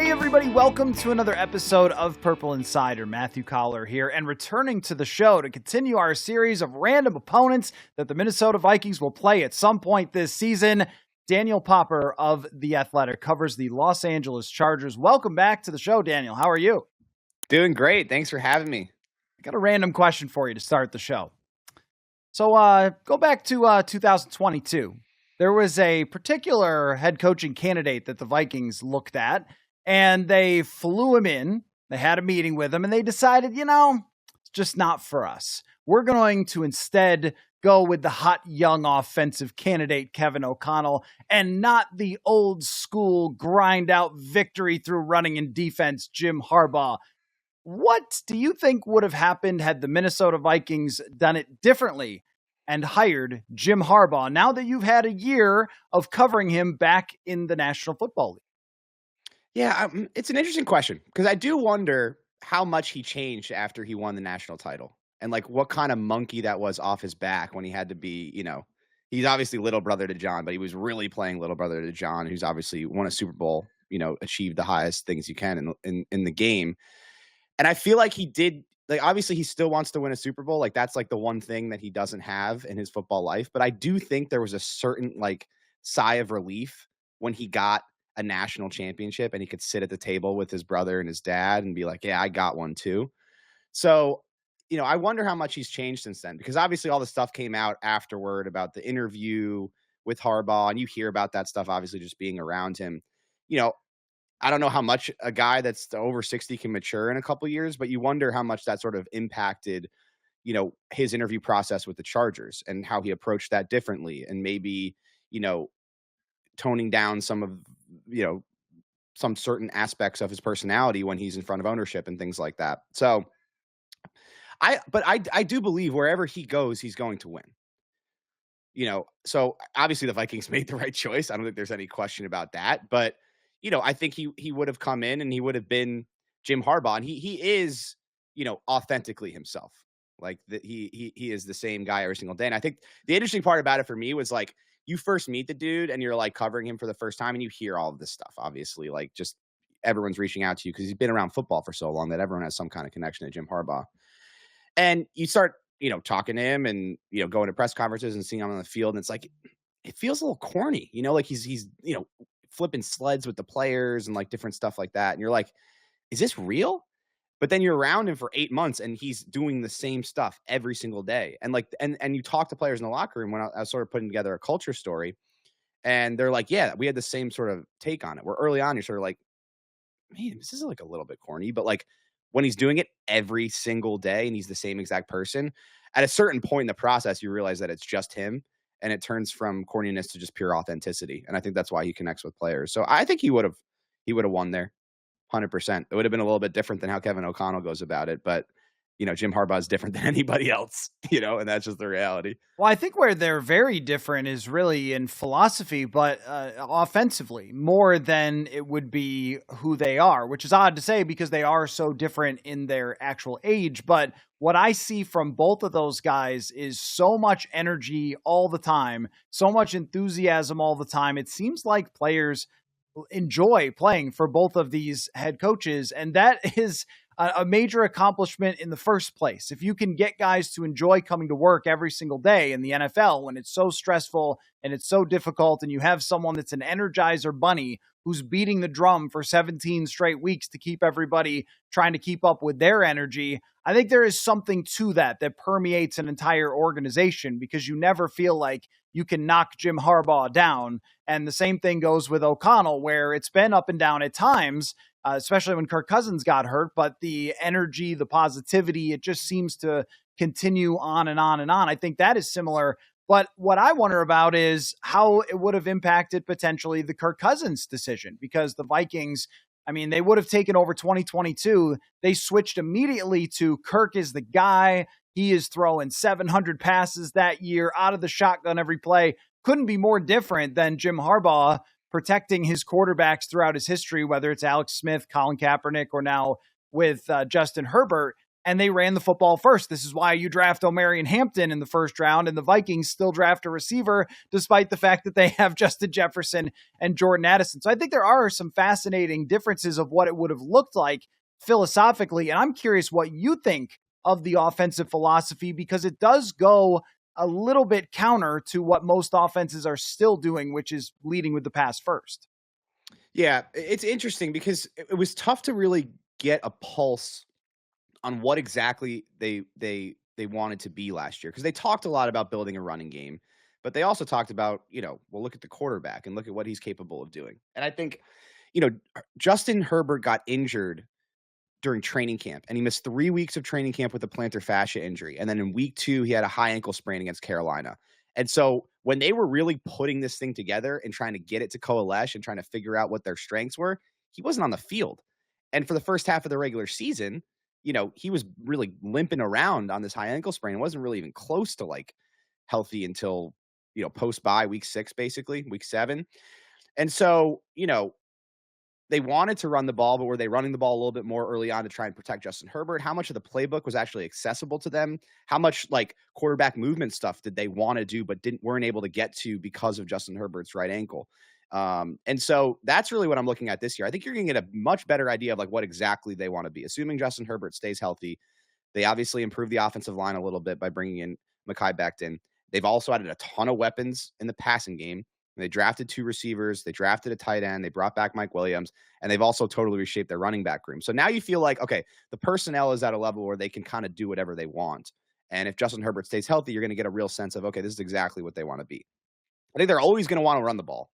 Hey everybody, welcome to another episode of Purple Insider. Matthew Coller here, and returning to the show to continue our series of random opponents that the Minnesota Vikings will play at some point this season. Daniel Popper of The Athletic covers the Los Angeles Chargers. Welcome back to the show, Daniel. How are you? Doing great. Thanks for having me. I got a random question for you to start the show. So go back to 2022. There was a particular head coaching candidate that the Vikings looked at, and they flew him in. They had a meeting with him, and they decided, it's just not for us. We're going to instead go with the hot young offensive candidate, Kevin O'Connell, and not the old school grind out victory through running and defense, Jim Harbaugh. What do you think would have happened had the Minnesota Vikings done it differently and hired Jim Harbaugh now that you've had a year of covering him back in the National Football League? Yeah, it's an interesting question because I do wonder how much he changed after he won the national title and like what kind of monkey that was off his back when he had to be, he's obviously little brother to John, but he was really playing little brother to John, who's obviously won a Super Bowl, achieved the highest things you can in the game. And I feel like he did, like, obviously he still wants to win a Super Bowl. Like that's like the one thing that he doesn't have in his football life. But I do think there was a certain like sigh of relief when he got a national championship and he could sit at the table with his brother and his dad and be like, yeah, I got one too. So, I wonder how much he's changed since then, because obviously all the stuff came out afterward about the interview with Harbaugh, and you hear about that stuff, obviously just being around him. I don't know how much a guy that's over 60 can mature in a couple of years, but you wonder how much that sort of impacted, his interview process with the Chargers and how he approached that differently. And maybe, toning down some of, some certain aspects of his personality when he's in front of ownership and things like that. So I do believe wherever he goes, he's going to win. So obviously the Vikings made the right choice. I don't think there's any question about that, but I think he would have come in and he would have been Jim Harbaugh, and he is, authentically himself. Like he is the same guy every single day. And I think the interesting part about it for me was like, you first meet the dude and you're like covering him for the first time and you hear all of this stuff, obviously, like just everyone's reaching out to you because he's been around football for so long that everyone has some kind of connection to Jim Harbaugh. And you start, talking to him and, going to press conferences and seeing him on the field. And it's like, it feels a little corny, like he's flipping sleds with the players and like different stuff like that. And you're like, is this real? But then you're around him for 8 months and he's doing the same stuff every single day. And like, and you talk to players in the locker room when I was sort of putting together a culture story, and they're like, yeah, we had the same sort of take on it, where early on you're sort of like, man, this is like a little bit corny, but like when he's doing it every single day and he's the same exact person, at a certain point in the process, you realize that it's just him. And it turns from corniness to just pure authenticity. And I think that's why he connects with players. So I think he would have won there 100%. It would have been a little bit different than how Kevin O'Connell goes about it. But, Jim Harbaugh is different than anybody else, and that's just the reality. Well, I think where they're very different is really in philosophy, but offensively more than it would be who they are, which is odd to say because they are so different in their actual age. But what I see from both of those guys is so much energy all the time, so much enthusiasm all the time. It seems like players enjoy playing for both of these head coaches, and that is a major accomplishment in the first place. If you can get guys to enjoy coming to work every single day in the NFL when it's so stressful and it's so difficult, and you have someone that's an Energizer bunny who's beating the drum for 17 straight weeks to keep everybody trying to keep up with their energy, I think there is something to that permeates an entire organization, because you never feel like you can knock Jim Harbaugh down. And the same thing goes with O'Connell, where it's been up and down at times, especially when Kirk Cousins got hurt, but the energy, the positivity, it just seems to continue on and on and on. I think that is similar. But what I wonder about is how it would have impacted potentially the Kirk Cousins decision, because the Vikings, they would have taken over 2022. They switched immediately to Kirk is the guy. He is throwing 700 passes that year out of the shotgun every play. Couldn't be more different than Jim Harbaugh protecting his quarterbacks throughout his history, whether it's Alex Smith, Colin Kaepernick, or now with Justin Herbert. and they ran the football first. This is why you draft Omarion Hampton in the first round, and the Vikings still draft a receiver despite the fact that they have Justin Jefferson and Jordan Addison. So I think there are some fascinating differences of what it would have looked like philosophically, and I'm curious what you think of the offensive philosophy, because it does go a little bit counter to what most offenses are still doing, which is leading with the pass first. Yeah, it's interesting because it was tough to really get a pulse on what exactly they wanted to be last year, because they talked a lot about building a running game, but they also talked about, well, look at the quarterback and look at what he's capable of doing. And I think, Justin Herbert got injured during training camp, and he missed 3 weeks of training camp with a plantar fascia injury. And then in week 2, he had a high ankle sprain against Carolina. And so when they were really putting this thing together and trying to get it to coalesce and trying to figure out what their strengths were, he wasn't on the field. And for the first half of the regular season, he was really limping around on this high ankle sprain. It wasn't really even close to like healthy until, post bye week 6, basically week 7. And so, they wanted to run the ball, but were they running the ball a little bit more early on to try and protect Justin Herbert? How much of the playbook was actually accessible to them? How much like quarterback movement stuff did they want to do, but weren't able to get to because of Justin Herbert's right ankle? And so that's really what I'm looking at this year. I think you're going to get a much better idea of like what exactly they want to be, assuming Justin Herbert stays healthy. They obviously improved the offensive line a little bit by bringing in Mekhi Becton. They've also added a ton of weapons in the passing game. They drafted 2 receivers. They drafted a tight end. They brought back Mike Williams, and they've also totally reshaped their running back room. So now you feel like, okay, the personnel is at a level where they can kind of do whatever they want. And if Justin Herbert stays healthy, you're going to get a real sense of, okay, this is exactly what they want to be. I think they're always going to want to run the ball,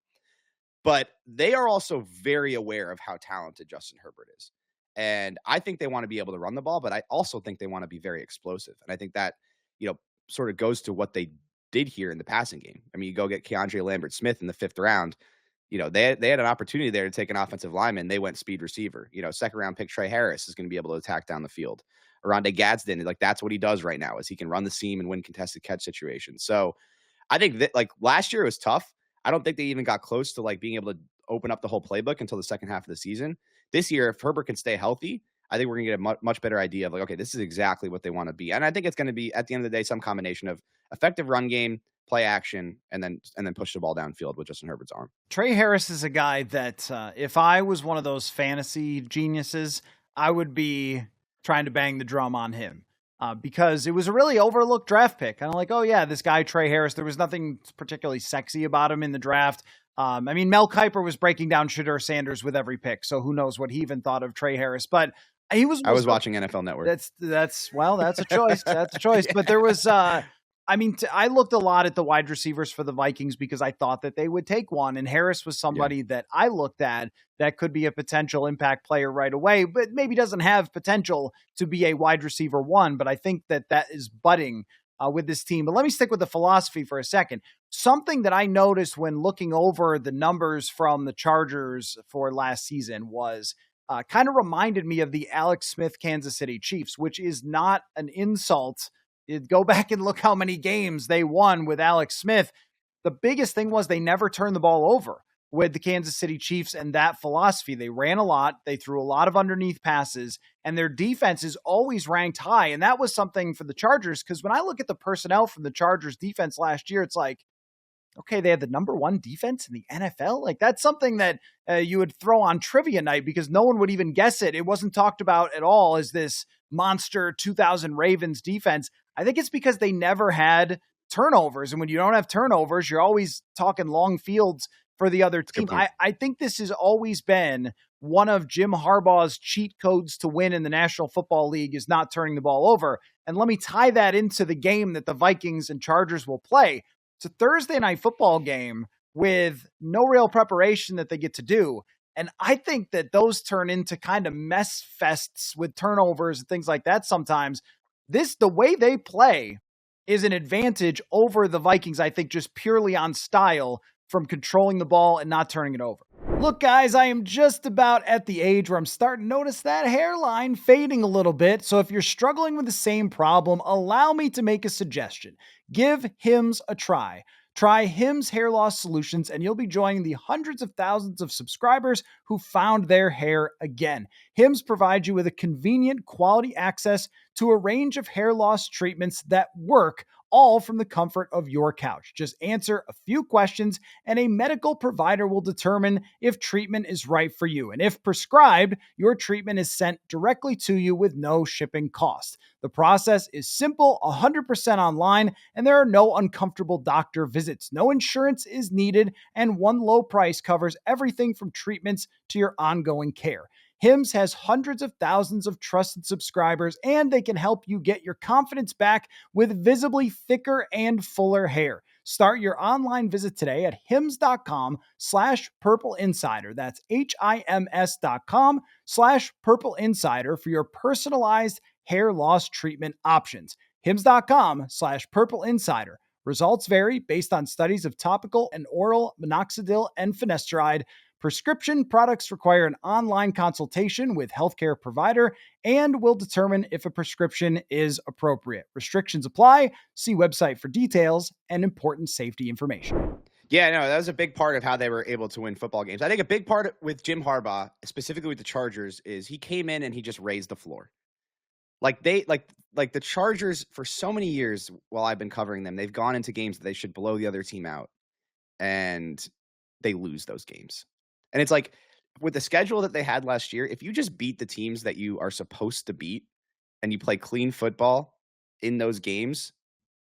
but they are also very aware of how talented Justin Herbert is. And I think they want to be able to run the ball, but I also think they want to be very explosive. And I think that, sort of goes to what they did here in the passing game. I mean, you go get Keandre Lambert-Smith in the 5th round. They had an opportunity there to take an offensive lineman. They went speed receiver. 2nd round pick Trey Harris is going to be able to attack down the field. Oronde Gadsden, like that's what he does right now, is he can run the seam and win contested catch situations. So I think that like last year it was tough. I don't think they even got close to like being able to open up the whole playbook until the second half of the season. This year, if Herbert can stay healthy, I think we're going to get a much better idea of like, okay, this is exactly what they want to be. And I think it's going to be, at the end of the day, some combination of effective run game, play action, and then push the ball downfield with Justin Herbert's arm. Trey Harris is a guy that if I was one of those fantasy geniuses, I would be trying to bang the drum on him because it was a really overlooked draft pick. Kind of like, oh yeah, this guy Trey Harris, there was nothing particularly sexy about him in the draft. I mean, Mel Kiper was breaking down Shedeur Sanders with every pick, so who knows what he even thought of Trey Harris. But I was watching NFL Network. That's a choice. That's a choice. But there was I looked a lot at the wide receivers for the Vikings because I thought that they would take one, and Harris was somebody that I looked at that could be a potential impact player right away, but maybe doesn't have potential to be a wide receiver 1. But I think that is budding with this team. But let me stick with the philosophy for a second. Something that I noticed when looking over the numbers from the Chargers for last season was kind of reminded me of the Alex Smith Kansas City Chiefs, which is not an insult. Go back and look how many games they won with Alex Smith. The biggest thing was they never turned the ball over with the Kansas City Chiefs and that philosophy. They ran a lot. They threw a lot of underneath passes, and their defense is always ranked high. And that was something for the Chargers, because when I look at the personnel from the Chargers defense last year, it's like, okay, they had the number 1 defense in the NFL. Like that's something that you would throw on trivia night because no one would even guess it. It wasn't talked about at all as this monster 2000 Ravens defense. I think it's because they never had turnovers. And when you don't have turnovers, you're always talking long fields for the other team. I think this has always been one of Jim Harbaugh's cheat codes to win in the National Football League is not turning the ball over. And let me tie that into the game that the Vikings and Chargers will play. It's a Thursday night football game with no real preparation that they get to do. And I think that those turn into kind of mess fests with turnovers and things like that sometimes. The way they play is an advantage over the Vikings, I think, just purely on style from controlling the ball and not turning it over. Look, guys, I am just about at the age where I'm starting to notice that hairline fading a little bit. So if you're struggling with the same problem, allow me to make a suggestion. Give Hims a try. Try Hims Hair Loss Solutions, and you'll be joining the hundreds of thousands of subscribers who found their hair again. Hims provides you with a convenient, quality access to a range of hair loss treatments that work, all from the comfort of your couch. Just answer a few questions and a medical provider will determine if treatment is right for you. And if prescribed, your treatment is sent directly to you with no shipping cost. The process is simple, 100% online, and there are no uncomfortable doctor visits. No insurance is needed, and one low price covers everything from treatments to your ongoing care. Hims has hundreds of thousands of trusted subscribers, and they can help you get your confidence back with visibly thicker and fuller hair. Start your online visit today at hims.com/purple insider. That's HIMS.com/purple insider for your personalized hair loss treatment options. Hims.com/purple insider. Results vary based on studies of topical and oral minoxidil and finasteride. Prescription products require an online consultation with healthcare provider and will determine if a prescription is appropriate. Restrictions apply. See website for details and important safety information. Yeah, no, that was a big part of how they were able to win football games. I think a big part with Jim Harbaugh, specifically with the Chargers, is he came in and he just raised the floor. Like the Chargers for so many years while I've been covering them, they've gone into games that they should blow the other team out, and they lose those games. And it's like with the schedule that they had last year, if you just beat the teams that you are supposed to beat and you play clean football in those games,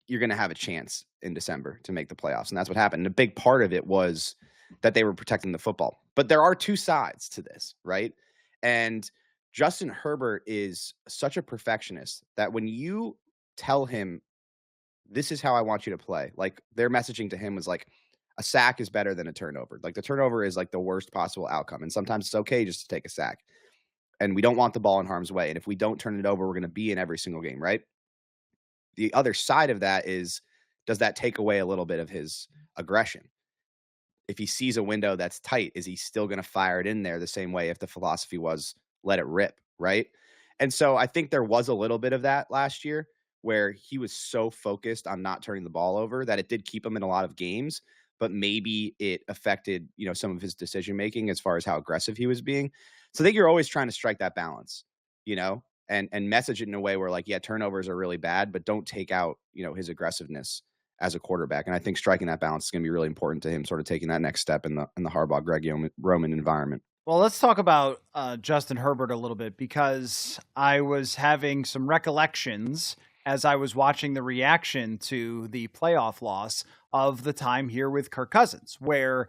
you're going to have a chance in December to make the playoffs. And that's what happened. And a big part of it was that they were protecting the football. But there are two sides to this, right? And Justin Herbert is such a perfectionist that when you tell him, this is how I want you to play, like their messaging to him was like, a sack is better than a turnover. Like the turnover is like the worst possible outcome. And sometimes it's okay just to take a sack. And we don't want the ball in harm's way. And if we don't turn it over, we're going to be in every single game, right? The other side of that is, does that take away a little bit of his aggression? If he sees a window that's tight, is he still going to fire it in there the same way if the philosophy was let it rip, right? And so I think there was a little bit of that last year where he was so focused on not turning the ball over that it did keep him in a lot of games, but maybe it affected, some of his decision-making as far as how aggressive he was being. So I think you're always trying to strike that balance, and message it in a way where like, yeah, turnovers are really bad, but don't take out, his aggressiveness as a quarterback. And I think striking that balance is going to be really important to him sort of taking that next step in the Harbaugh, Greg Roman environment. Well, let's talk about Justin Herbert a little bit, because I was having some recollections as I was watching the reaction to the playoff loss of the time here with Kirk Cousins, where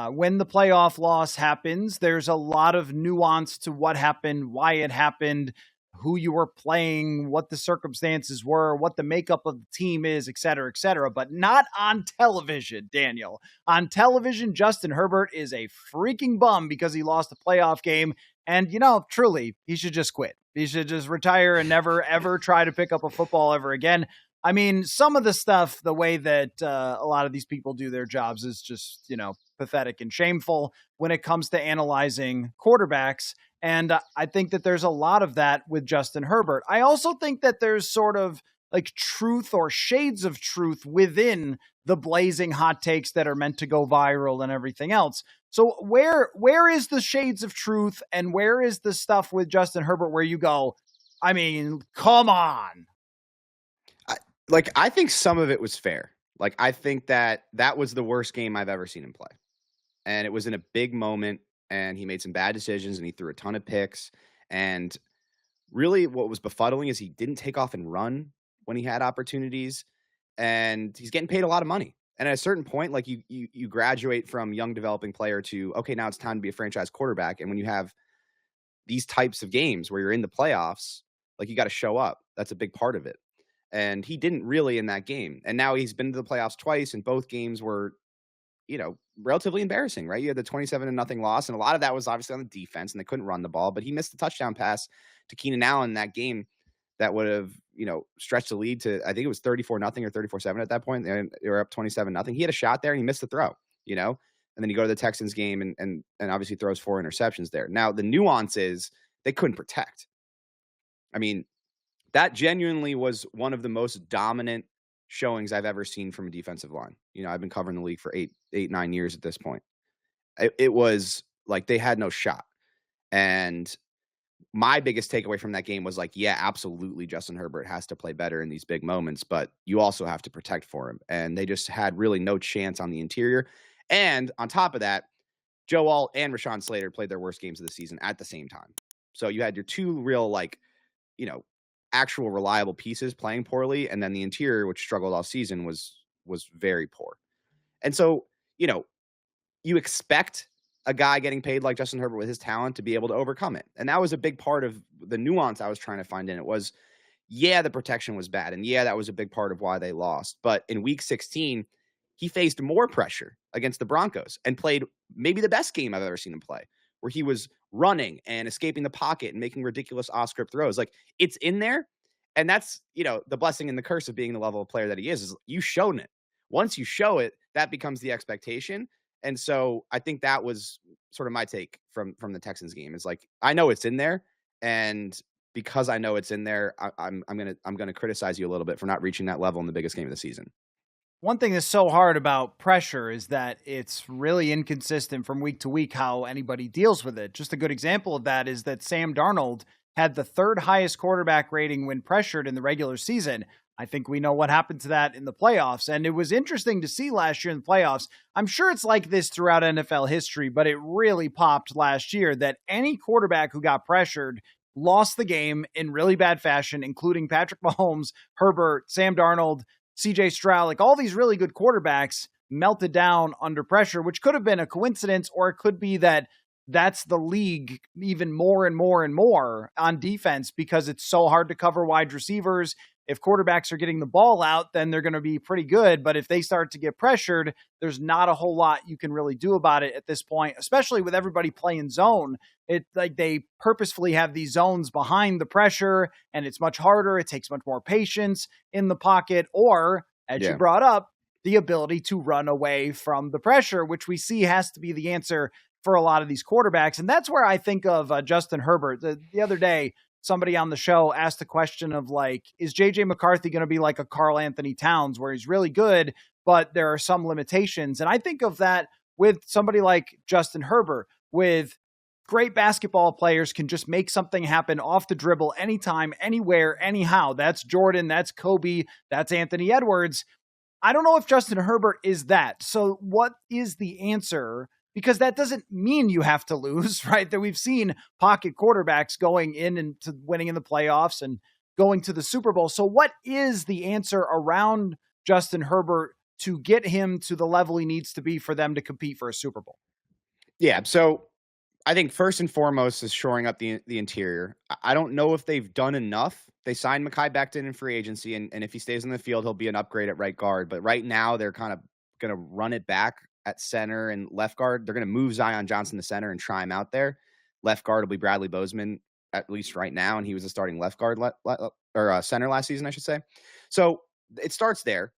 when the playoff loss happens, there's a lot of nuance to what happened, why it happened, who you were playing, what the circumstances were, what the makeup of the team is, et cetera, but not on television, Daniel. On television, Justin Herbert is a freaking bum because he lost a playoff game. And, truly, he should just quit. He should just retire and never, ever try to pick up a football ever again. I mean, some of the stuff, the way that a lot of these people do their jobs is just, pathetic and shameful when it comes to analyzing quarterbacks. And I think that there's a lot of that with Justin Herbert. I also think that there's sort of like truth or shades of truth within the blazing hot takes that are meant to go viral and everything else. So where is the shades of truth and where is the stuff with Justin Herbert where you go, I mean, come on? I think some of it was fair. Like, I think that was the worst game I've ever seen him play. And it was in a big moment, and he made some bad decisions, and he threw a ton of picks. And really what was befuddling is he didn't take off and run when he had opportunities, and he's getting paid a lot of money. And at a certain point, like you graduate from young developing player to, okay, now it's time to be a franchise quarterback. And when you have these types of games where you're in the playoffs, like you got to show up. That's a big part of it. And he didn't really in that game. And now he's been to the playoffs twice, and both games were, relatively embarrassing, right? You had the 27-0 loss, and a lot of that was obviously on the defense, and they couldn't run the ball. But he missed the touchdown pass to Keenan Allen in that game that would have, stretched the lead to, I think it was 34-0 or 34-7 at that point. They were up 27-0. He had a shot there, and he missed the throw, and then you go to the Texans game and obviously throws 4 interceptions there. Now, the nuance is they couldn't protect. I mean, that genuinely was one of the most dominant showings I've ever seen from a defensive line. I've been covering the league for 9 years at this point. It was like they had no shot. And my biggest takeaway from that game was like, yeah, absolutely, Justin Herbert has to play better in these big moments, but you also have to protect for him. And they just had really no chance on the interior. And on top of that, Joe Alt and Rashawn Slater played their worst games of the season at the same time. So you had your two real, like, actual reliable pieces playing poorly, and then the interior, which struggled all season, was very poor. And so, you expect a guy getting paid like Justin Herbert with his talent to be able to overcome it. And that was a big part of the nuance I was trying to find in it was, yeah, the protection was bad. And yeah, that was a big part of why they lost. But in week 16, he faced more pressure against the Broncos and played maybe the best game I've ever seen him play, where he was running and escaping the pocket and making ridiculous off-script throws. Like, it's in there. And that's, the blessing and the curse of being the level of player that he is you've shown it. Once you show it, that becomes the expectation. And so I think that was sort of my take from the Texans game is like, I know it's in there. And because I know it's in there, I'm gonna criticize you a little bit for not reaching that level in the biggest game of the season. One thing that's so hard about pressure is that it's really inconsistent from week to week how anybody deals with it. Just a good example of that is that Sam Darnold had the third highest quarterback rating when pressured in the regular season. I think we know what happened to that in the playoffs. And it was interesting to see last year in the playoffs. I'm sure it's like this throughout NFL history, but it really popped last year that any quarterback who got pressured lost the game in really bad fashion, including Patrick Mahomes, Herbert, Sam Darnold, CJ Stroud, like all these really good quarterbacks melted down under pressure, which could have been a coincidence, or it could be that that's the league even more and more and more on defense because it's so hard to cover wide receivers. If quarterbacks are getting the ball out, then they're going to be pretty good. But if they start to get pressured, there's not a whole lot you can really do about it at this point, especially with everybody playing zone. It like they purposefully have these zones behind the pressure, and it's much harder. It takes much more patience in the pocket, or as you brought up, the ability to run away from the pressure, which we see has to be the answer for a lot of these quarterbacks. And that's where I think of Justin Herbert. The other day, somebody on the show asked the question of like, is JJ McCarthy going to be like a Karl Anthony Towns where he's really good, but there are some limitations? And I think of that with somebody like Justin Herbert, with great basketball players can just make something happen off the dribble anytime, anywhere, anyhow. That's Jordan, that's Kobe, that's Anthony Edwards. I don't know if Justin Herbert is that. So what is the answer? Because that doesn't mean you have to lose, right? That we've seen pocket quarterbacks going in and to winning in the playoffs and going to the Super Bowl. So what is the answer around Justin Herbert to get him to the level he needs to be for them to compete for a Super Bowl? Yeah. So I think first and foremost is shoring up the interior. I don't know if they've done enough. They signed Mekhi Becton in free agency, and if he stays in the field, he'll be an upgrade at right guard. But right now, they're kind of going to run it back at center and left guard. They're going to move Zion Johnson to center and try him out there. Left guard will be Bradley Bozeman, at least right now, and he was a starting left guard or center last season, I should say. So it starts there.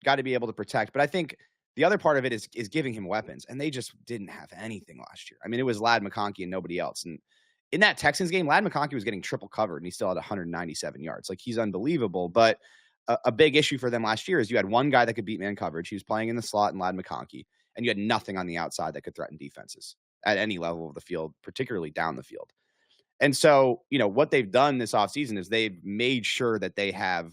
Got to be able to protect. But I think the other part of it is giving him weapons, and they just didn't have anything last year. I mean, it was Ladd McConkey and nobody else. And in that Texans game, Ladd McConkey was getting triple covered, and he still had 197 yards. Like, he's unbelievable. But a big issue for them last year is you had one guy that could beat man coverage. He was playing in the slot, and Ladd McConkey, and you had nothing on the outside that could threaten defenses at any level of the field, particularly down the field. And so, what they've done this offseason is they've made sure that they have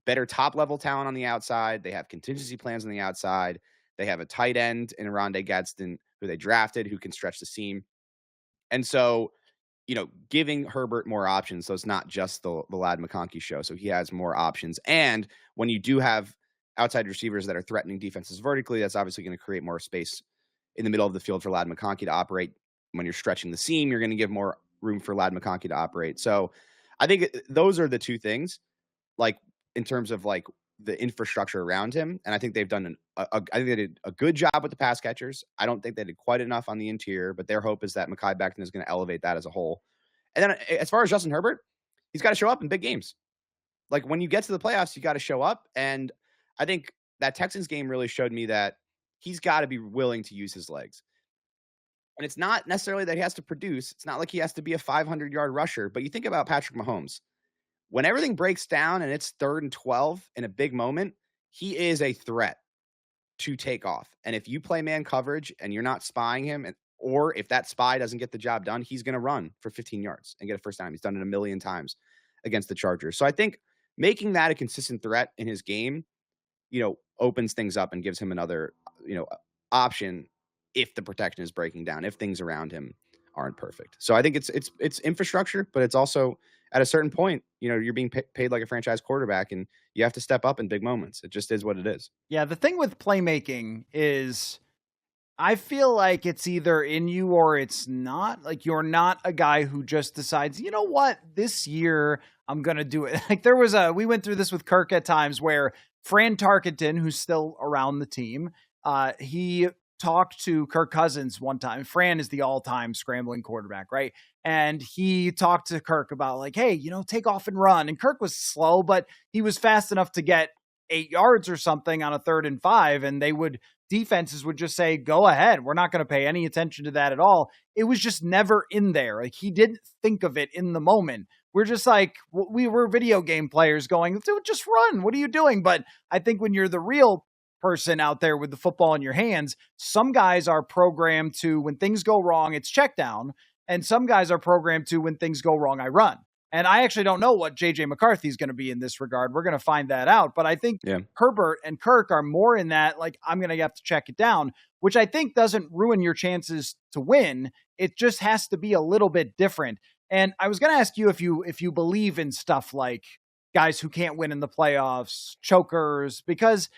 better top-level talent on the outside. They have contingency plans on the outside. They have a tight end in Rondé Gadsden who they drafted who can stretch the seam. And so, giving Herbert more options, so it's not just the Ladd McConkey show. So he has more options. And when you do have outside receivers that are threatening defenses vertically, that's obviously going to create more space in the middle of the field for Ladd McConkey to operate. When you're stretching the seam, you're going to give more room for Ladd McConkey to operate. So I think those are the two things, like in terms of like the infrastructure around him. And I think they've done I think they did a good job with the pass catchers. I don't think they did quite enough on the interior, but their hope is that Mekhi Becton is going to elevate that as a whole. And then as far as Justin Herbert, he's got to show up in big games. Like, when you get to the playoffs, you got to show up. And I think that Texans game really showed me that he's got to be willing to use his legs. And it's not necessarily that he has to produce. It's not like he has to be a 500-yard rusher. But you think about Patrick Mahomes. When everything breaks down and it's 3rd and 12 in a big moment, he is a threat to take off. And if you play man coverage and you're not spying him, Or if that spy doesn't get the job done, he's going to run for 15 yards and get a first down. He's done it a million times against the Chargers. So I think making that a consistent threat in his game, opens things up and gives him another, option if the protection is breaking down, if things around him aren't perfect. So I think it's infrastructure, but it's also at a certain point, you're being paid like a franchise quarterback and you have to step up in big moments. It just is what it is. Yeah, the thing with playmaking is I feel like it's either in you or it's not. Like, you're not a guy who just decides, you know what, this year I'm going to do it. Like, we went through this with Kirk at times where Fran Tarkenton, who's still around the team, he talked to Kirk Cousins one time. Fran is the all-time scrambling quarterback, right? And he talked to Kirk about like, hey, take off and run. And Kirk was slow, but he was fast enough to get 8 yards or something on a 3rd and 5. And defenses would just say, go ahead. We're not going to pay any attention to that at all. It was just never in there. Like, he didn't think of it in the moment. We're just like, we were video game players going, dude, just run. What are you doing? But I think when you're the real person out there with the football in your hands, some guys are programmed to, when things go wrong, it's check down. And some guys are programmed to, when things go wrong, I run. And I actually don't know what JJ McCarthy is going to be in this regard. We're going to find that out. But I think Herbert and Kirk are more in that, like, I'm going to have to check it down, which I think doesn't ruin your chances to win. It just has to be a little bit different. And I was going to ask you if you believe in stuff like guys who can't win in the playoffs, chokers, because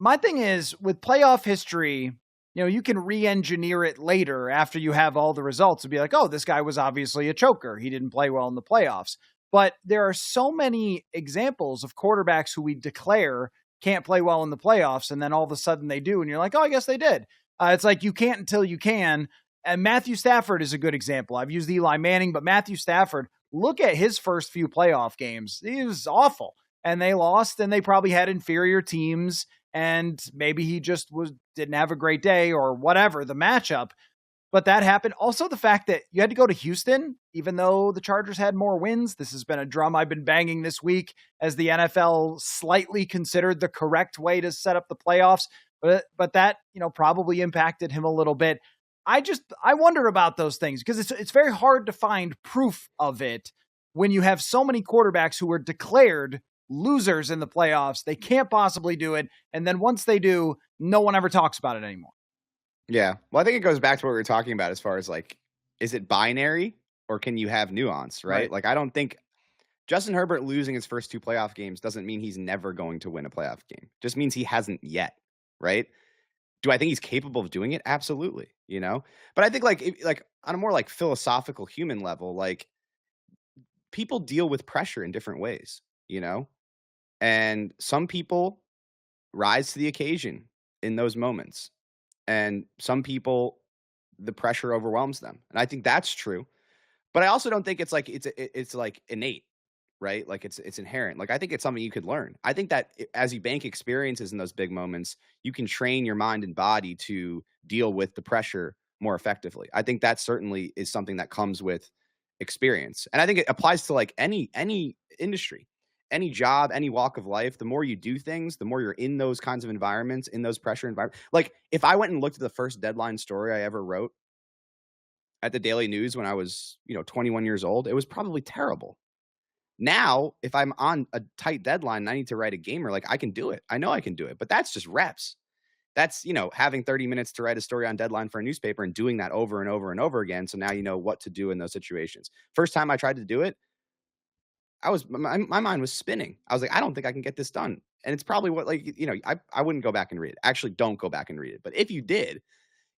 my thing is with playoff history, you can re-engineer it later after you have all the results and be like, oh, this guy was obviously a choker. He didn't play well in the playoffs. But there are so many examples of quarterbacks who we declare can't play well in the playoffs, and then all of a sudden they do, and you're like, oh, I guess they did. It's like you can't until you can. And Matthew Stafford is a good example. I've used Eli Manning, but Matthew Stafford, look at his first few playoff games. He was awful. And they lost, and they probably had inferior teams, and maybe he just didn't have a great day or whatever, the matchup. But that happened. Also, the fact that you had to go to Houston, even though the Chargers had more wins. This has been a drum I've been banging this week as the NFL slightly considered the correct way to set up the playoffs. But that, probably impacted him a little bit. I wonder about those things because it's very hard to find proof of it when you have so many quarterbacks who were declared losers in the playoffs. They can't possibly do it. And then once they do, no one ever talks about it anymore. Yeah. Well, I think it goes back to what we were talking about as far as like, is it binary or can you have nuance, right? Like, I don't think Justin Herbert losing his first 2 playoff games doesn't mean he's never going to win a playoff game. Just means he hasn't yet, right? Do I think he's capable of doing it? Absolutely, But I think like on a more like philosophical human level, like people deal with pressure in different ways, And some people rise to the occasion in those moments. And some people, the pressure overwhelms them. And I think that's true. But I also don't think it's like it's like innate, right? Like it's inherent. Like I think it's something you could learn. I think that as you bank experiences in those big moments, you can train your mind and body to deal with the pressure more effectively. I think that certainly is something that comes with experience. And I think it applies to like any industry, any job, any walk of life. The more you do things, the more you're in those kinds of environments, in those pressure environments. Like if I went and looked at the first deadline story I ever wrote at the Daily News when I was, 21 years old, it was probably terrible. Now, if I'm on a tight deadline and I need to write a gamer, like I can do it. I know I can do it, but that's just reps. That's, having 30 minutes to write a story on deadline for a newspaper and doing that over and over and over again. So now you know what to do in those situations. First time I tried to do it, my mind was spinning. I was like, I don't think I can get this done. And it's probably what, I wouldn't go back and read it. Actually, don't go back and read it. But if you did,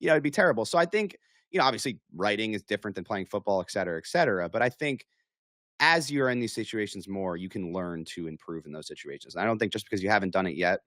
it'd be terrible. So I think, obviously writing is different than playing football, et cetera, et cetera. But I think as you're in these situations more, you can learn to improve in those situations. And I don't think just because you haven't done it yet,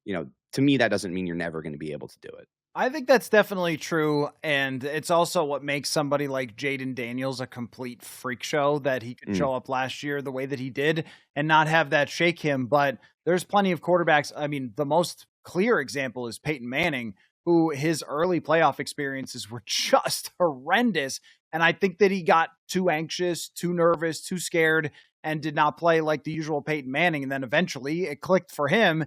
to me, that doesn't mean you're never going to be able to do it. I think that's definitely true. And it's also what makes somebody like Jaden Daniels a complete freak show, that he could show up last year the way that he did and not have that shake him. But there's plenty of quarterbacks. I mean, the most clear example is Peyton Manning, who his early playoff experiences were just horrendous. And I think that he got too anxious, too nervous, too scared. and did not play like the usual Peyton Manning. And then eventually it clicked for him.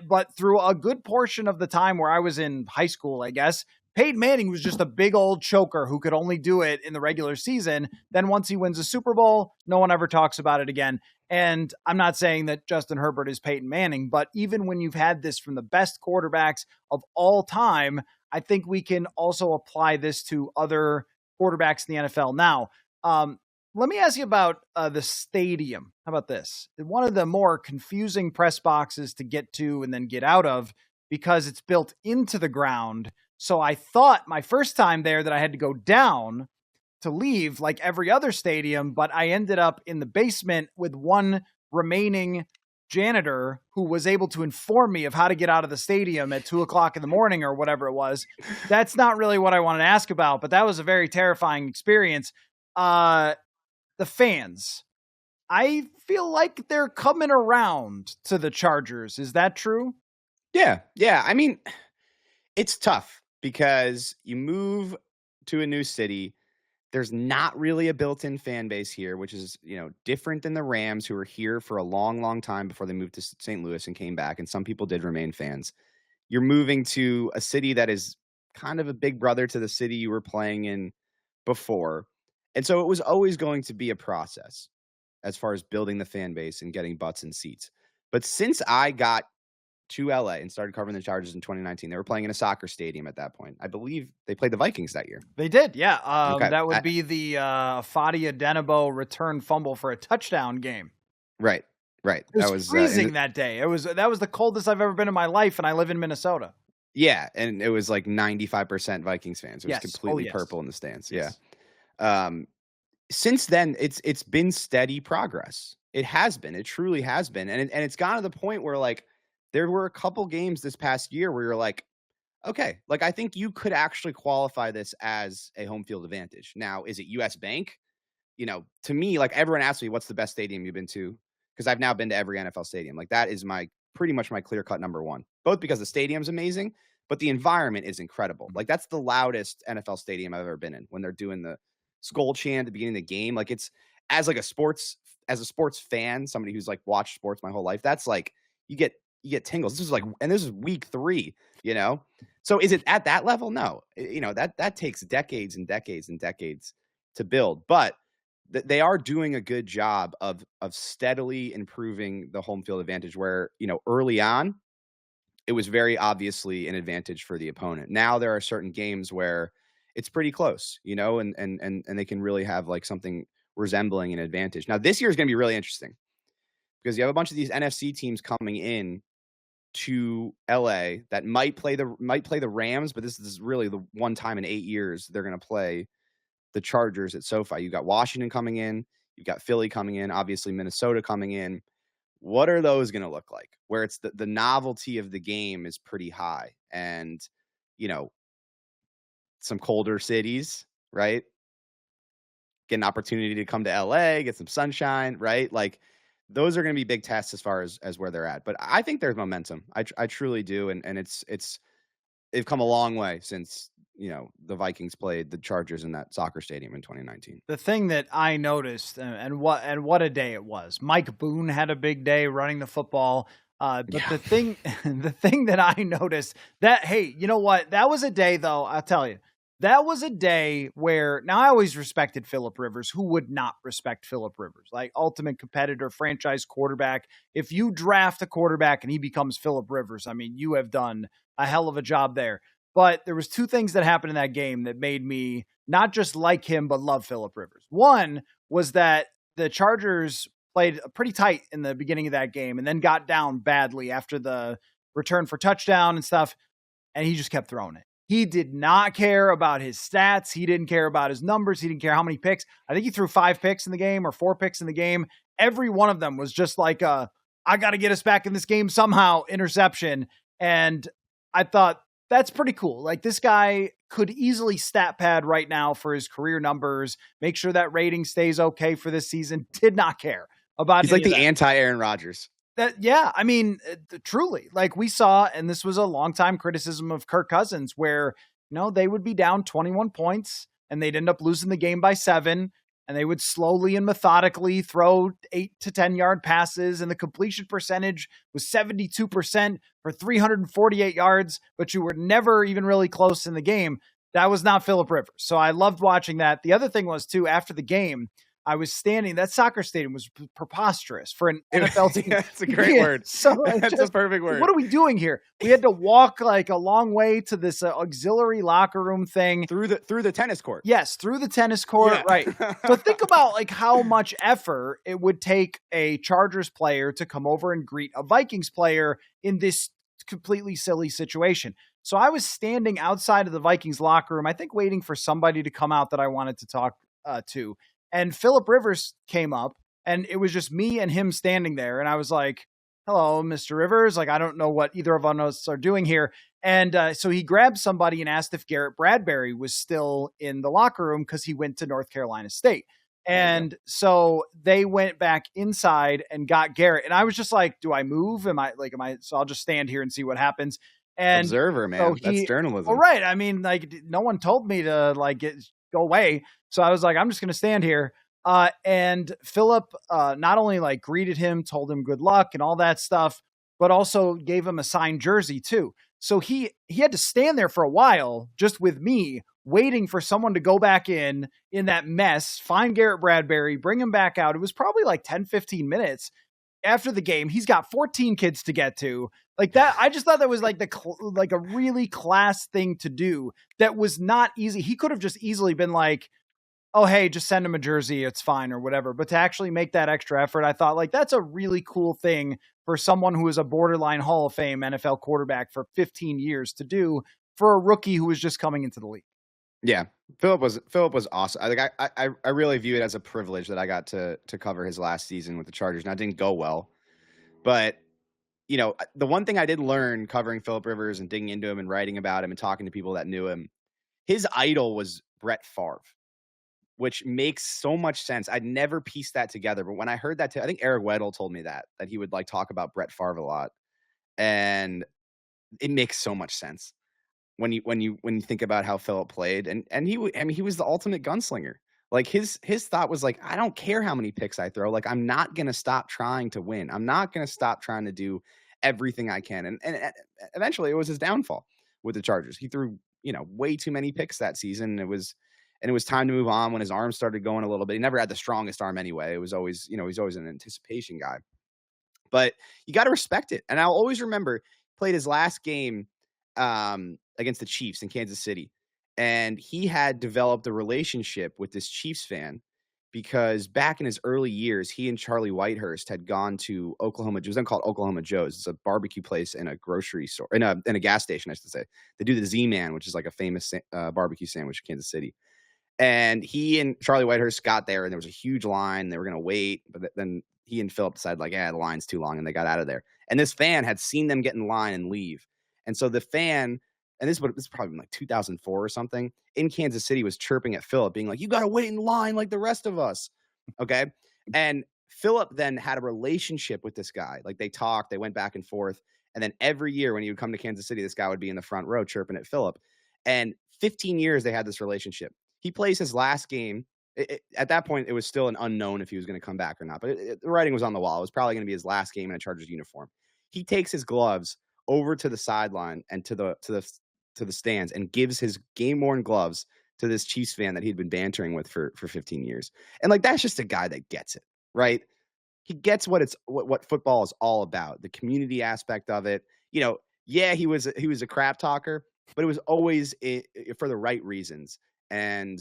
But through a good portion of the time where I was in high school, I guess, Peyton Manning was just a big old choker who could only do it in the regular season. Then once he wins a Super Bowl, no one ever talks about it again. And I'm not saying that Justin Herbert is Peyton Manning, but even when you've had this from the best quarterbacks of all time, I think we can also apply this to other quarterbacks in the NFL. Now, let me ask you about the stadium. How about this? One of the more confusing press boxes to get to and then get out of because it's built into the ground. So I thought my first time there that I had to go down to leave like every other stadium, but I ended up in the basement with one remaining janitor who was able to inform me of how to get out of the stadium at 2:00 in the morning or whatever it was. That's not really what I wanted to ask about, but that was a very terrifying experience. The fans, I feel like they're coming around to the Chargers. Is that true? Yeah. I mean, it's tough because you move to a new city. There's not really a built-in fan base here, which is, different than the Rams, who were here for a long, long time before they moved to St. Louis and came back. And some people did remain fans. You're moving to a city that is kind of a big brother to the city you were playing in before. And so it was always going to be a process as far as building the fan base and getting butts in seats. But since I got to LA and started covering the Chargers in 2019, they were playing in a soccer stadium at that point. I believe they played the Vikings that year. They did, yeah. Okay. That would be the Fadi Adenabo return fumble for a touchdown game. Right. It was freezing that day. That was the coldest I've ever been in my life, and I live in Minnesota. Yeah, and it was like 95% Vikings fans. It was completely purple in the stands. Yes. Yeah. Since then, it's been steady progress. It has been. It truly has been. And it's gotten to the point where, like, there were a couple games this past year where you're like, okay, like, I think you could actually qualify this as a home field advantage. Now, is it US Bank? To me, like, everyone asks me, what's the best stadium you've been to? Because I've now been to every NFL stadium. Like, that is pretty much my clear-cut number one, both because the stadium's amazing, but the environment is incredible. Like, that's the loudest NFL stadium I've ever been in when they're doing the Skol chant at the beginning of the game. Like, it's as a sports fan, somebody who's like watched sports my whole life, that's like, you get tingles. This is week 3, So is it at that level? No, that takes decades and decades and decades to build, but they are doing a good job of steadily improving the home field advantage where, early on, it was very obviously an advantage for the opponent. Now there are certain games where it's pretty close, and they can really have like something resembling an advantage. Now this year is going to be really interesting because you have a bunch of these NFC teams coming in to LA that might play the Rams, but this is really the one time in 8 years they're going to play the Chargers at SoFi. You've got Washington coming in, you've got Philly coming in, obviously Minnesota coming in. What are those going to look like? Where it's the novelty of the game is pretty high, and some colder cities, right? Get an opportunity to come to LA, get some sunshine, right? Like, those are going to be big tests as far as where they're at. But I think there's momentum. I truly do, and they've come a long way since the Vikings played the Chargers in that soccer stadium in 2019. The thing that I noticed, and what a day it was. Mike Boone had a big day running the football. But the thing that I noticed that, hey, you know what? That was a day, though. I'll tell you, that was a day where, now I always respected Phillip Rivers. Who would not respect Phillip Rivers? Like, ultimate competitor, franchise quarterback. If you draft a quarterback and he becomes Phillip Rivers, I mean, you have done a hell of a job there. But there was 2 things that happened in that game that made me not just like him, but love Phillip Rivers. One was that the Chargers played pretty tight in the beginning of that game and then got down badly after the return for touchdown and stuff. And he just kept throwing it. He did not care about his stats. He didn't care about his numbers. He didn't care how many picks. I think he threw 5 picks in the game or 4 picks in the game. Every one of them was just like, I got to get us back in this game somehow interception. And I thought, that's pretty cool. Like, this guy could easily stat pad right now for his career numbers, make sure that rating stays okay for this season. Did not care about. He's like the anti-Aaron Rodgers. I mean, truly, like, we saw, and this was a longtime criticism of Kirk Cousins, where, they would be down 21 points and they'd end up losing the game by 7. and they would slowly and methodically throw 8 to 10 yard passes, and the completion percentage was 72% for 348 yards, but you were never even really close in the game. That was not Philip Rivers. So I loved watching that. The other thing was, too, after the game, I was standing, that soccer stadium was preposterous for an NFL team. That's a great word. So that's a perfect word. What are we doing here? We had to walk like a long way to this auxiliary locker room thing. Through the tennis court. Yes, through the tennis court, right. So think about like how much effort it would take a Chargers player to come over and greet a Vikings player in this completely silly situation. So I was standing outside of the Vikings locker room, I think waiting for somebody to come out that I wanted to talk to. And Philip Rivers came up, and it was just me and him standing there. And I was like, hello, Mr. Rivers. Like, I don't know what either of us are doing here. And so he grabbed somebody and asked if Garrett Bradbury was still in the locker room because he went to North Carolina State. And so they went back inside and got Garrett. And I was just like, do I move? So I'll just stand here and see what happens. And observer, man. So that's journalism. Well, right. I mean, like, no one told me to go away. So I was like, I'm just going to stand here. And Philip not only like greeted him, told him good luck and all that stuff, but also gave him a signed jersey too. So he had to stand there for a while just with me waiting for someone to go back in that mess, find Garrett Bradbury, bring him back out. It was probably like 10, 15 minutes after the game. He's got 14 kids to get to. Like that, I just thought that was like a really class thing to do that was not easy. He could have just easily been like, oh, hey, just send him a jersey. It's fine or whatever. But to actually make that extra effort, I thought like that's a really cool thing for someone who is a borderline Hall of Fame NFL quarterback for 15 years to do for a rookie who was just coming into the league. Yeah, Philip was awesome. I really view it as a privilege that I got to cover his last season with the Chargers. Now, it didn't go well, but you know, the one thing I did learn covering Philip Rivers and digging into him and writing about him and talking to people that knew him, his idol was Brett Favre, which makes so much sense. I'd never pieced that together, but when I heard that, I think Eric Weddle told me that he would like talk about Brett Favre a lot, and it makes so much sense when you think about how Philip played, and he was the ultimate gunslinger. Like his thought was like, I don't care how many picks I throw. Like, I'm not going to stop trying to win. I'm not going to stop trying to do everything I can. And eventually it was his downfall with the Chargers. He threw, way too many picks that season. It was time to move on when his arm started going a little bit. He never had the strongest arm anyway. It was always, he's always an anticipation guy. But you got to respect it. And I'll always remember played his last game against the Chiefs in Kansas City. And he had developed a relationship with this Chiefs fan because back in his early years, he and Charlie Whitehurst had gone to Oklahoma. It was then called Oklahoma Joe's. It's a barbecue place in a grocery store, in a gas station, I should say. They do the Z-Man, which is like a famous barbecue sandwich in Kansas City. And he and Charlie Whitehurst got there, and there was a huge line. They were going to wait, but then he and Philip decided, like, the line's too long, and they got out of there. And this fan had seen them get in line and leave. And so the fan, and this is probably like 2004 or something, in Kansas City was chirping at Philip, being like, you got to wait in line like the rest of us. Okay. And Philip then had a relationship with this guy. Like they talked, they went back and forth. And then every year when he would come to Kansas City, this guy would be in the front row chirping at Philip. And 15 years they had this relationship. He plays his last game. At that point, it was still an unknown if he was going to come back or not. But the writing was on the wall. It was probably going to be his last game in a Chargers uniform. He takes his gloves over to the sideline and to the stands and gives his game-worn gloves to this Chiefs fan that he'd been bantering with for 15 years. And like, that's just a guy that gets it, right? He gets what football is all about, the community aspect of it. He was a crap talker, but it was always for the right reasons and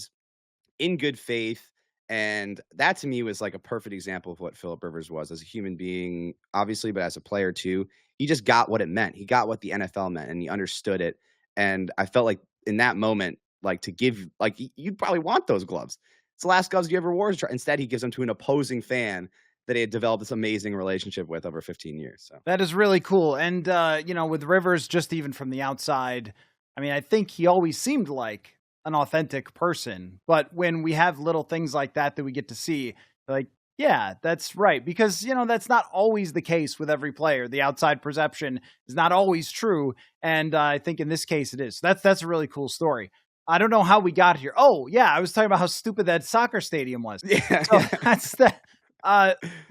in good faith. And that to me was like a perfect example of what Philip Rivers was as a human being, obviously, but as a player too. He just got what it meant. He got what the NFL meant and he understood it. And I felt like in that moment, like to give, like you'd probably want those gloves. It's the last gloves you ever wore. Instead, he gives them to an opposing fan that he had developed this amazing relationship with over 15 years. So that is really cool. And, with Rivers, just even from the outside, I mean, I think he always seemed like an authentic person. But when we have little things like that we get to see, like, yeah, that's right. Because, that's not always the case with every player. The outside perception is not always true. And I think in this case it is. That's a really cool story. I don't know how we got here. Oh, yeah, I was talking about how stupid that soccer stadium was. Yeah. So that's the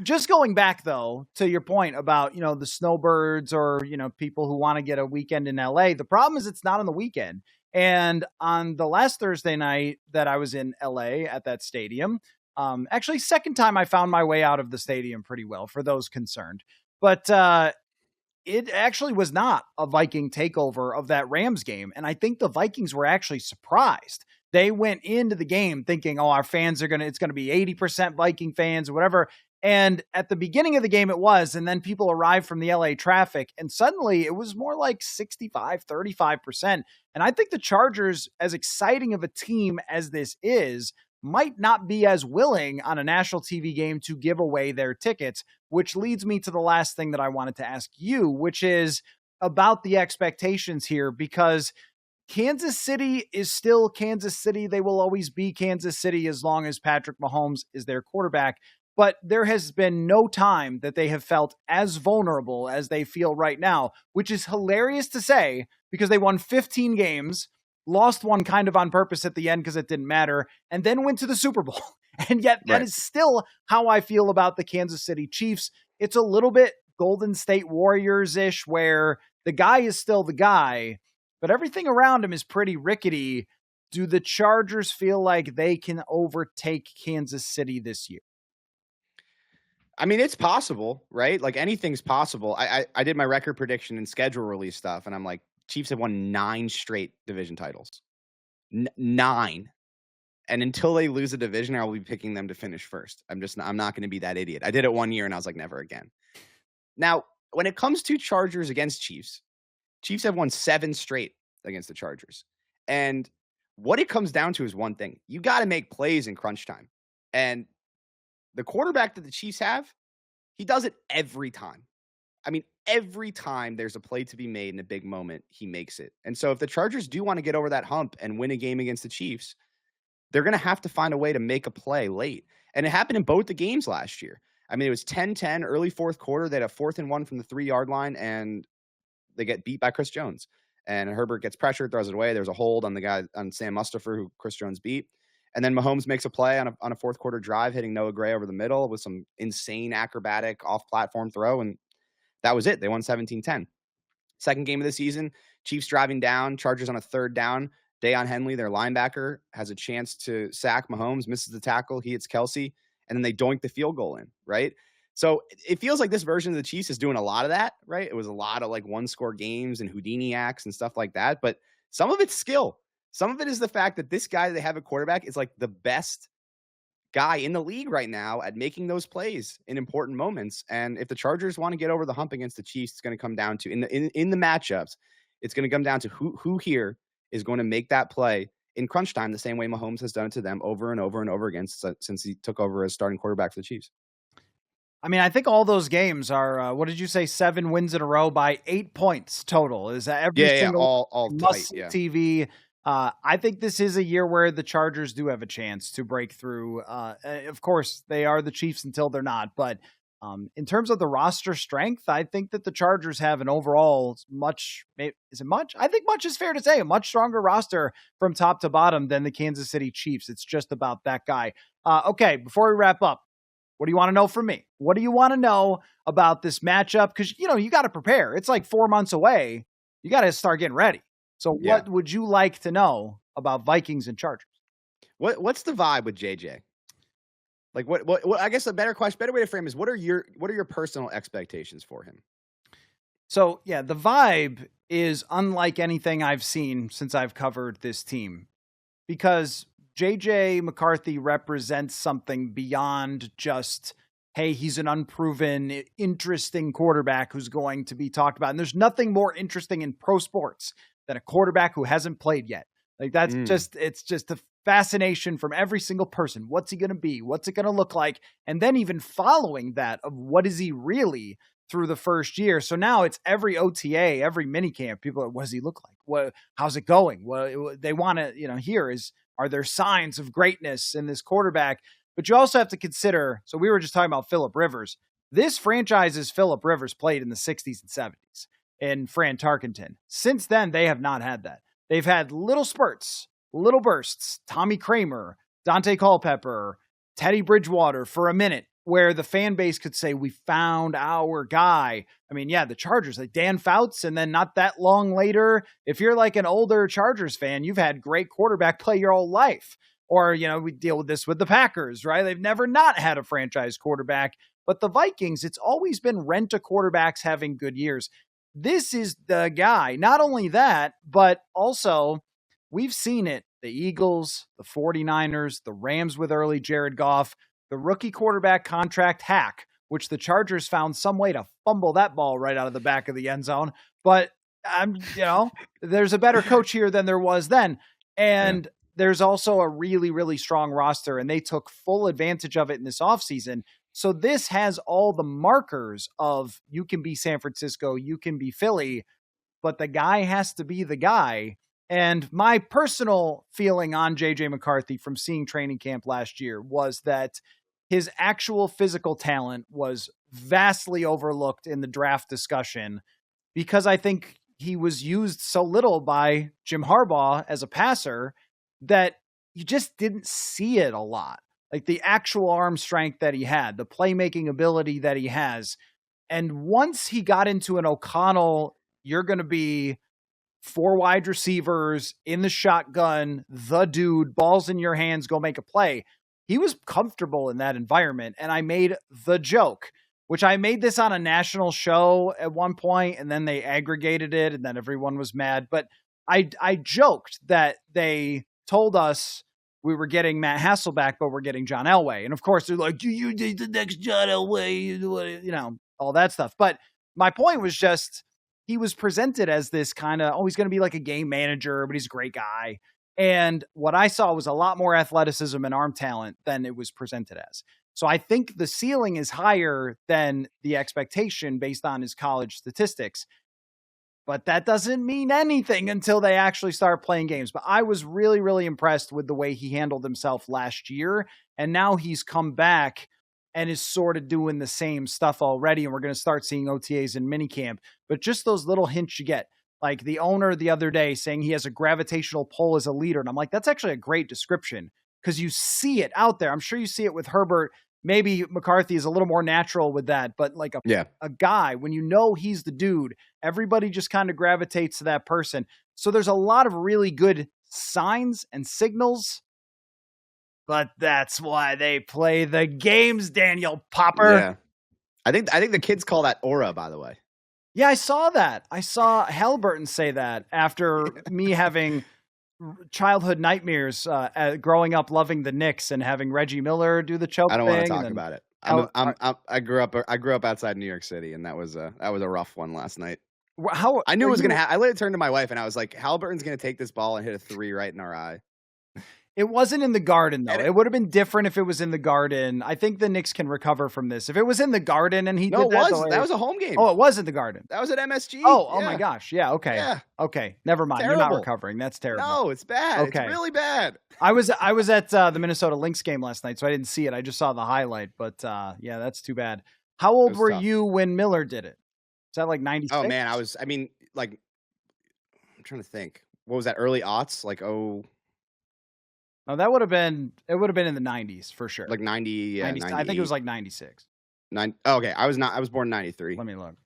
just going back though to your point about, the snowbirds or, people who want to get a weekend in LA. The problem is it's not on the weekend. And on the last Thursday night that I was in LA at that stadium, actually second time I found my way out of the stadium pretty well for those concerned. But it actually was not a Viking takeover of that Rams game. And I think the Vikings were actually surprised. They went into the game thinking, oh, our fans it's going to be 80% Viking fans or whatever. And at the beginning of the game, it was. And then people arrived from the LA traffic. And suddenly it was more like 65, 35%. And I think the Chargers, as exciting of a team as this is, might not be as willing on a national TV game to give away their tickets, which leads me to the last thing that I wanted to ask you, which is about the expectations here, because Kansas City is still Kansas City. They will always be Kansas City as long as Patrick Mahomes is their quarterback. But there has been no time that they have felt as vulnerable as they feel right now, which is hilarious to say because they won 15 games, lost one kind of on purpose at the end because it didn't matter, and then went to the Super Bowl. And yet that is still how I feel about the Kansas City Chiefs. It's a little bit Golden State Warriors-ish where the guy is still the guy, but everything around him is pretty rickety. Do the Chargers feel like they can overtake Kansas City this year? I mean, it's possible, right? Like anything's possible. I did my record prediction and schedule release stuff, and I'm like, Chiefs have won 9 straight division titles. 9. And until they lose a division, I will be picking them to finish first. I'm not going to be that idiot. I did it one year and I was like, never again. Now, when it comes to Chargers against Chiefs have won 7 straight against the Chargers. And what it comes down to is one thing. You got to make plays in crunch time. And the quarterback that the Chiefs have, he does it every time. I mean, every time there's a play to be made in a big moment, he makes it. And so if the Chargers do want to get over that hump and win a game against the Chiefs, they're going to have to find a way to make a play late. And it happened in both the games last year. I mean, it was 10-10, early fourth quarter. They had a 4th and 1 from the 3-yard line, and they get beat by Chris Jones. And Herbert gets pressured, throws it away. There's a hold on the guy, on Sam Mustipher, who Chris Jones beat. And then Mahomes makes a play on a fourth quarter drive, hitting Noah Gray over the middle with some insane acrobatic off-platform throw. And that was it. They won 17-10. Second game of the season, Chiefs driving down, Chargers on a 3rd down. Deion Henley, their linebacker, has a chance to sack Mahomes, misses the tackle. He hits Kelsey, and then they doink the field goal in, right? So it feels like this version of the Chiefs is doing a lot of that, right? It was a lot of like 1-score games and Houdini acts and stuff like that. But some of it's skill. Some of it is the fact that this guy they have at quarterback is like the best guy in the league right now at making those plays in important moments. And if the Chargers want to get over the hump against the Chiefs, it's going to come down to in the matchups. It's going to come down to who here is going to make that play in crunch time the same way Mahomes has done it to them over and over and over again since he took over as starting quarterback for the Chiefs. I mean, I think all those games are, what did you say, 7 wins in a row by 8 points total. Is that every single all must tight, yeah. TV? I think this is a year where the Chargers do have a chance to break through. Of course, they are the Chiefs until they're not. But in terms of the roster strength, I think that the Chargers have an overall is it much? I think much is fair to say, a much stronger roster from top to bottom than the Kansas City Chiefs. It's just about that guy. Okay, before we wrap up, what do you want to know from me? What do you want to know about this matchup? Because, you got to prepare. It's like 4 months away. You got to start getting ready. So what would you like to know about Vikings and Chargers? What's the vibe with JJ? Like what I guess a better way to frame is what are your personal expectations for him? So yeah, the vibe is unlike anything I've seen since I've covered this team, because JJ McCarthy represents something beyond just, hey, he's an unproven, interesting quarterback who's going to be talked about. And there's nothing more interesting in pro sports than a quarterback who hasn't played yet. Like that's it's just a fascination from every single person. What's he going to be? What's it going to look like? And then even following that of what is he really through the first year. So now it's every OTA, every minicamp. People are, what does he look like? How's it going? Well, they want to, hear are there signs of greatness in this quarterback? But you also have to consider, so we were just talking about Phillip Rivers. This franchise's Phillip Rivers played in the 60s and 70s in Fran Tarkenton. Since then, they have not had that. They've had little spurts little bursts, Tommy Kramer, Dante Culpepper, Teddy Bridgewater for a minute, where the fan base could say, we found our guy. I mean, yeah, the Chargers, like Dan Fouts, and then not that long later, if you're like an older Chargers fan, you've had great quarterback play your whole life. Or, we deal with this with the Packers, right? They've never not had a franchise quarterback. But the Vikings, it's always been rent-a-quarterbacks having good years. This is the guy. Not only that, but also we've seen it. The Eagles, the 49ers, the Rams with early Jared Goff, the rookie quarterback contract hack, which the Chargers found some way to fumble that ball right out of the back of the end zone. But, there's a better coach here than there was then. And there's also a really, really strong roster, and they took full advantage of it in this offseason. So this has all the markers of you can be San Francisco, you can be Philly, but the guy has to be the guy. And my personal feeling on JJ McCarthy from seeing training camp last year was that his actual physical talent was vastly overlooked in the draft discussion because I think he was used so little by Jim Harbaugh as a passer that you just didn't see it a lot. Like the actual arm strength that he had, the playmaking ability that he has. And once he got into an O'Connell, you're going to be 4 wide receivers in the shotgun, the dude, balls in your hands, go make a play. He was comfortable in that environment. And I made the joke, which I made this on a national show at one point, and then they aggregated it, and then everyone was mad. But I joked that they told us we were getting Matt Hasselbeck, but we're getting John Elway. And of course, they're like, do you need the next John Elway? All that stuff. But my point was just, he was presented as this kind of, he's going to be like a game manager, but he's a great guy. And what I saw was a lot more athleticism and arm talent than it was presented as. So I think the ceiling is higher than the expectation based on his college statistics. But that doesn't mean anything until they actually start playing games. But I was really, really impressed with the way he handled himself last year. And now he's come back and is sort of doing the same stuff already. And we're going to start seeing OTAs in minicamp. But just those little hints you get, like the owner the other day saying he has a gravitational pull as a leader. And I'm like, that's actually a great description because you see it out there. I'm sure you see it with Herbert. Maybe McCarthy is a little more natural with that, but like a guy, when you know he's the dude, everybody just kind of gravitates to that person. So there's a lot of really good signs and signals, but that's why they play the games, Daniel Popper. Yeah. I think the kids call that aura, by the way. Yeah, I saw that. I saw Halliburton say that after me having childhood nightmares growing up loving the Knicks and having Reggie Miller do the choke thing. I don't want to talk about it. I grew up outside New York City, and that was a rough one last night. I knew it was going to happen. I literally turned to my wife and I was like, Halliburton's going to take this ball and hit a 3 right in our eye. It wasn't in the Garden, though. It would have been different if it was in the Garden. I think the Knicks can recover from this. If it was in the Garden and he did that. That was a home game. Oh, it was in the Garden. That was at MSG. Oh my gosh. Yeah, okay. Yeah. Okay, never mind. Terrible. You're not recovering. That's terrible. No, it's bad. Okay. It's really bad. I was at the Minnesota Lynx game last night, so I didn't see it. I just saw the highlight, but yeah, that's too bad. How old were you when Miller did it? Is that like 96? Oh, man, I'm trying to think. What was that, early aughts? Oh, that would have been in the 90s for sure. Like 90, yeah. 90, I think it was like 96. Okay, I was born in 93. Let me look.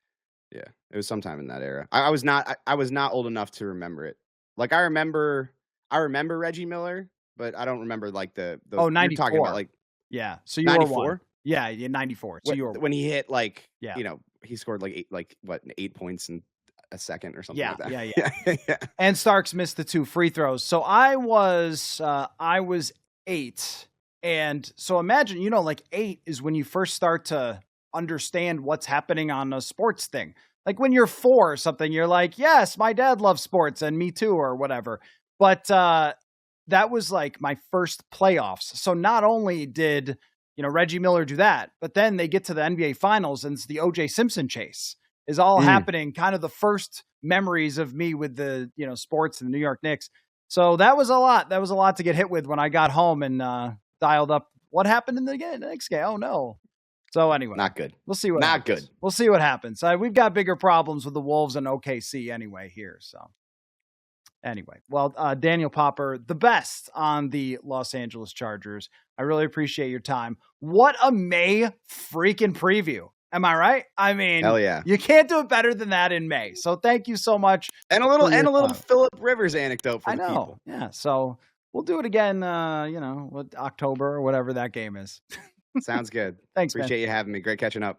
Yeah, it was sometime in that era. I was not old enough to remember it. Like I remember Reggie Miller, but I don't remember like the 94. You're talking about like yeah. So you 94? were one. Yeah, 94. So you were when he hit he scored like 8 points in a second or something like that. Yeah. And Starks missed the 2 free throws. So I was 8. And so imagine, like 8 is when you first start to understand what's happening on a sports thing. Like when you're 4 or something, you're like, yes, my dad loves sports and me too, or whatever. But that was like my first playoffs. So not only did, Reggie Miller do that, but then they get to the NBA finals and it's the OJ Simpson chase is all happening, kind of the first memories of me with the, sports and the New York Knicks. So that was a lot. That was a lot to get hit with when I got home and dialed up what happened in the next game. Oh, no. So anyway. Not good. We'll see what happens. Good. We'll see what happens. We've got bigger problems with the Wolves and OKC anyway here. So Anyway, well, Daniel Popper, the best on the Los Angeles Chargers. I really appreciate your time. What a May freaking preview. Am I right? I mean, Hell yeah. You can't do it better than that in May. So thank you so much. And a little Phillip Rivers anecdote for the people. Yeah. So we'll do it again, October or whatever that game is. Sounds good. Thanks, Appreciate you having me. Great catching up.